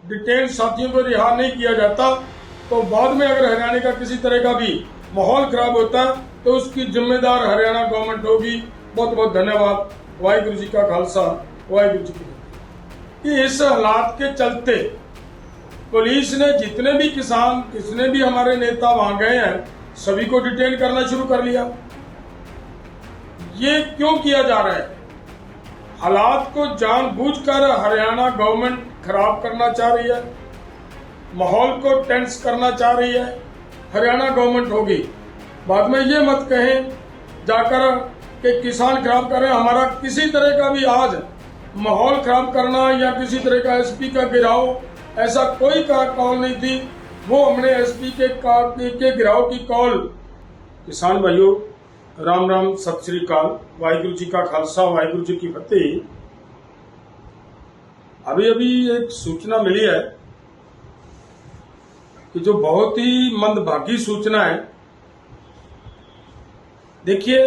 Detain साथियों को रिहा नहीं किया जाता तो बाद में अगर हरियाणा का किसी तरह का भी माहौल खराब होता है तो उसकी जिम्मेदार हरियाणा गवर्नमेंट होगी। बहुत बहुत धन्यवाद। वाहिगुरु जी का खालसा, वाहिगुरु जी की फतेह। इस हालात के चलते पुलिस ने जितने भी किसान, कितने भी हमारे नेता वहां गए हैं, सभी को डिटेन करना शुरू कर लिया। ये क्यों किया जा रहा है? हालात को जानबूझकर हरियाणा गवर्नमेंट खराब करना चाह रही है, माहौल को टेंस करना चाह रही है। हरियाणा गवर्नमेंट होगी, बाद में ये मत कहें जाकर कि किसान खराब कर रहे हैं। हमारा किसी तरह का भी आज माहौल खराब करना या किसी तरह का एसपी का गिराव, ऐसा कोई कॉल नहीं थी। वो हमने एसपी के गिराव की कॉल। किसान भाइयों, राम राम, सत श्री अकाल, वाहिगुरु जी का खालसा, वाहिगुरु जी की फतेह। अभी अभी एक सूचना मिली है कि जो बहुत ही मंदभागी सूचना है। देखिए,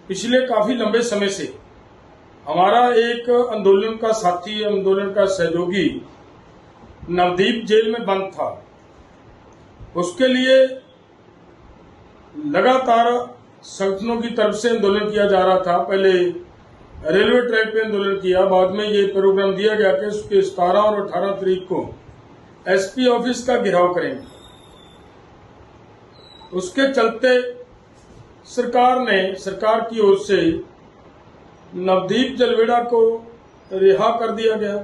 पिछले काफी लंबे समय से हमारा एक आंदोलन का साथी, आंदोलन का सहयोगी नवदीप जेल में बंद था। उसके लिए लगातार संगठनों की तरफ से आंदोलन किया जा रहा था। पहले रेलवे ट्रैक पे आंदोलन किया, बाद में ये प्रोग्राम दिया गया कि उसके 17 और 18 तारीख को एसपी ऑफिस का घेराव करेंगे। उसके चलते सरकार की ओर से नवदीप जलवेड़ा को रिहा कर दिया गया।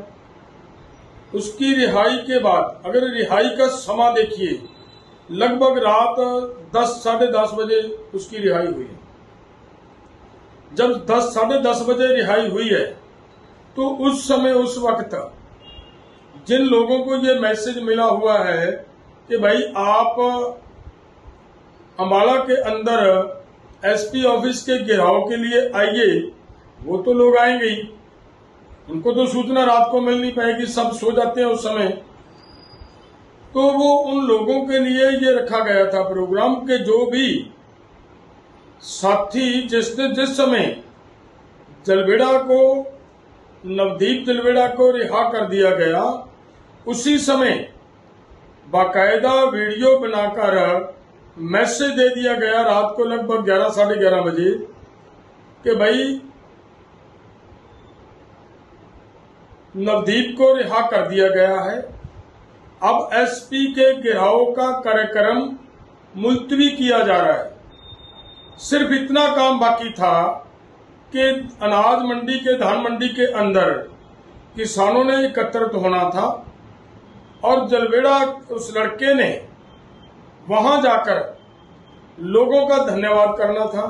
उसकी रिहाई के बाद, अगर रिहाई का समा देखिए, लगभग रात 10 साढ़े 10 बजे उसकी रिहाई हुई है। जब 10 साढ़े 10 बजे रिहाई हुई है तो उस समय, उस वक्त जिन लोगों को ये मैसेज मिला हुआ है कि भाई आप अम्बाला के अंदर एसपी ऑफिस के घेराव के लिए आइए, वो तो लोग आएंगे ही। उनको तो सूचना रात को मिल नहीं पाएगी, सब सो जाते हैं उस समय। तो वो उन लोगों के लिए ये रखा गया था प्रोग्राम के जो भी साथी, जिस समय जलवेड़ा को, नवदीप जलवेड़ा को रिहा कर दिया गया, उसी समय बाकायदा वीडियो बनाकर मैसेज दे दिया गया रात को लगभग 11 साढ़े 11 बजे कि भाई नवदीप को रिहा कर दिया गया है, अब एसपी के घेराव का कार्यक्रम मुलतवी किया जा रहा है। सिर्फ इतना काम बाकी था कि अनाज मंडी के, धान मंडी के अंदर किसानों ने एकत्रित होना था और जलवेड़ा उस लड़के ने वहां जाकर लोगों का धन्यवाद करना था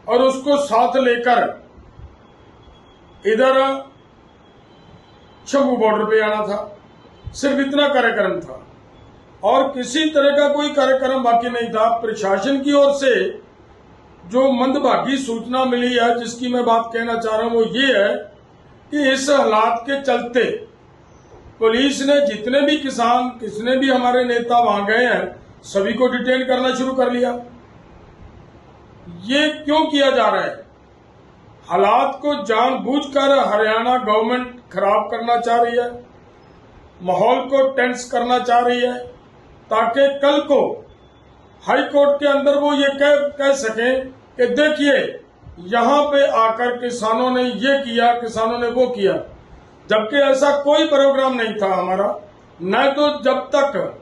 और उसको साथ लेकर इधर शंभू बॉर्डर पे आना था। सिर्फ इतना कार्यक्रम था और किसी तरह का कोई कार्यक्रम बाकी नहीं था। प्रशासन की ओर से जो मंदभागी सूचना मिली है, जिसकी मैं बात कहना चाह रहा हूं, वो ये है कि इस हालात के चलते पुलिस ने जितने भी किसान, कितने भी हमारे नेता वहां गए हैं, सभी को डिटेन करना शुरू कर लिया। ये क्यों किया जा रहा है? हालात को जानबूझकर हरियाणा गवर्नमेंट खराब करना चाह रही है, माहौल को टेंस करना चाह रही है, ताकि कल को हाई कोर्ट के अंदर वो ये कह सकें कि देखिए यहां पे आकर किसानों ने ये किया, किसानों ने वो किया, जबकि ऐसा कोई प्रोग्राम नहीं था हमारा। न तो जब तक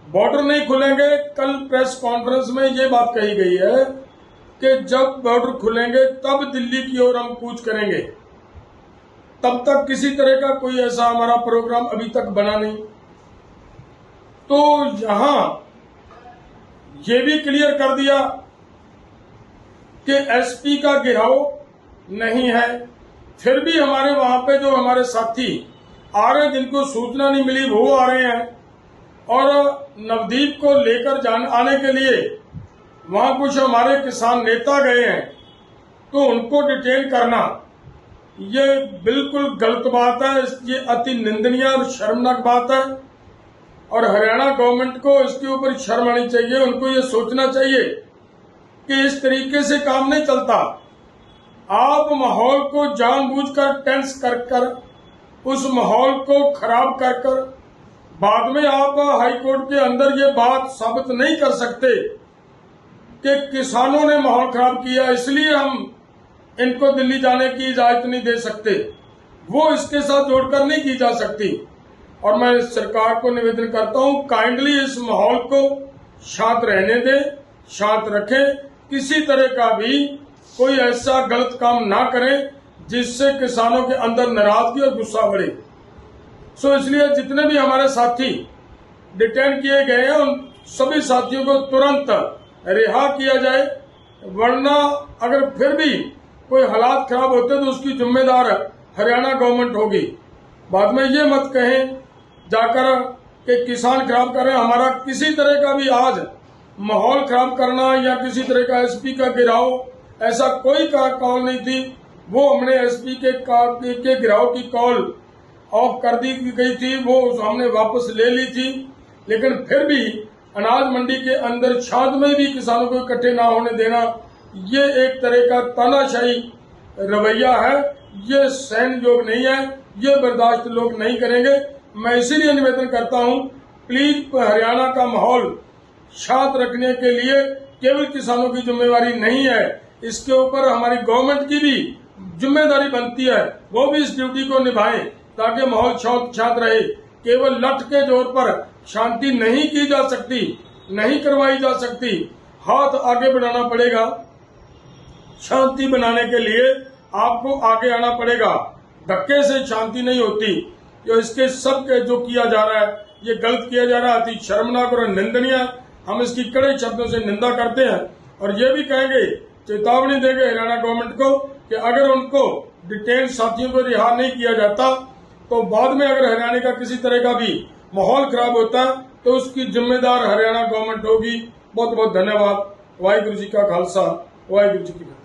बॉर्डर नहीं खुलेंगे, कल प्रेस कॉन्फ्रेंस में ये बात कही गई है कि जब बॉर्डर खुलेंगे तब दिल्ली की ओर हम कूच करेंगे, तब तक किसी तरह का कोई ऐसा हमारा प्रोग्राम अभी तक बना नहीं। तो यहां ये भी क्लियर कर दिया कि एसपी का घेराव नहीं है। फिर भी हमारे वहां पे जो हमारे साथी आ रहे हैं, जिनको सूचना नहीं मिली, वो आ रहे हैं और नवदीप को लेकर आने के लिए वहां कुछ हमारे किसान नेता गए हैं, तो उनको डिटेन करना ये बिल्कुल गलत बात है। ये अति निंदनीय और शर्मनाक बात है और हरियाणा गवर्नमेंट को इसके ऊपर शर्म आनी चाहिए। उनको ये सोचना चाहिए कि इस तरीके से काम नहीं चलता। आप माहौल को जानबूझकर टेंस कर उस माहौल को खराब कर बाद में आप हाई कोर्ट के अंदर ये बात साबित नहीं कर सकते कि किसानों ने माहौल खराब किया इसलिए हम इनको दिल्ली जाने की इजाजत नहीं दे सकते, वो इसके साथ जोड़कर नहीं की जा सकती। और मैं सरकार को निवेदन करता हूं, काइंडली इस माहौल को शांत रहने दें, शांत रखें, किसी तरह का भी कोई ऐसा गलत काम ना करें जिससे किसानों के अंदर नाराजगी और गुस्सा बढ़े। सो इसलिए जितने भी हमारे साथी डिटेन किए गए हैं उन सभी साथियों को तुरंत रिहा किया जाए, वरना अगर फिर भी कोई हालात खराब होते तो उसकी जिम्मेदार हरियाणा गवर्नमेंट होगी। बाद में ये मत कहें जाकर कि किसान खराब कर रहे हैं। हमारा किसी तरह का भी आज माहौल खराब करना या किसी तरह का एसपी का गिराव, ऐसा कोई कॉल नहीं थी। वो हमने एसपी के गिराव की कॉल ऑफ कर दी गई थी, वो हमने वापस ले ली थी। लेकिन फिर भी अनाज मंडी के अंदर छाद में भी किसानों को इकट्ठे ना होने देना, ये एक तरह का तानाशाही रवैया है, ये सहन योग्य नहीं है, ये बर्दाश्त लोग नहीं करेंगे। मैं इसीलिए निवेदन करता हूं, प्लीज हरियाणा का माहौल शांत रखने के लिए केवल किसानों की जिम्मेवारी नहीं है, इसके ऊपर हमारी गवर्नमेंट की भी जिम्मेदारी बनती है, वो भी इस ड्यूटी को निभाएं ताकि माहौल शांत रहे। केवल लठ के जोर पर शांति नहीं की जा सकती, नहीं करवाई जा सकती, हाथ आगे बढ़ाना पड़ेगा। शांति बनाने के लिए आपको आगे आना पड़ेगा, धक्के से शांति नहीं होती। जो इसके सब के जो किया जा रहा है, ये गलत किया जा रहा है, अति शर्मनाक और निंदनीय। हम इसकी कड़े शब्दों से निंदा करते हैं और ये भी कहेंगे, चेतावनी देंगे हरियाणा गवर्नमेंट को कि अगर उनको डिटेन साथियों को रिहा नहीं किया जाता तो बाद में अगर हरियाणा का किसी तरह का भी माहौल खराब होता तो उसकी जिम्मेदार हरियाणा गवर्नमेंट होगी। बहुत बहुत धन्यवाद। वाहिगुरु जी का खालसा, वाहिगुरु जी की फतेह।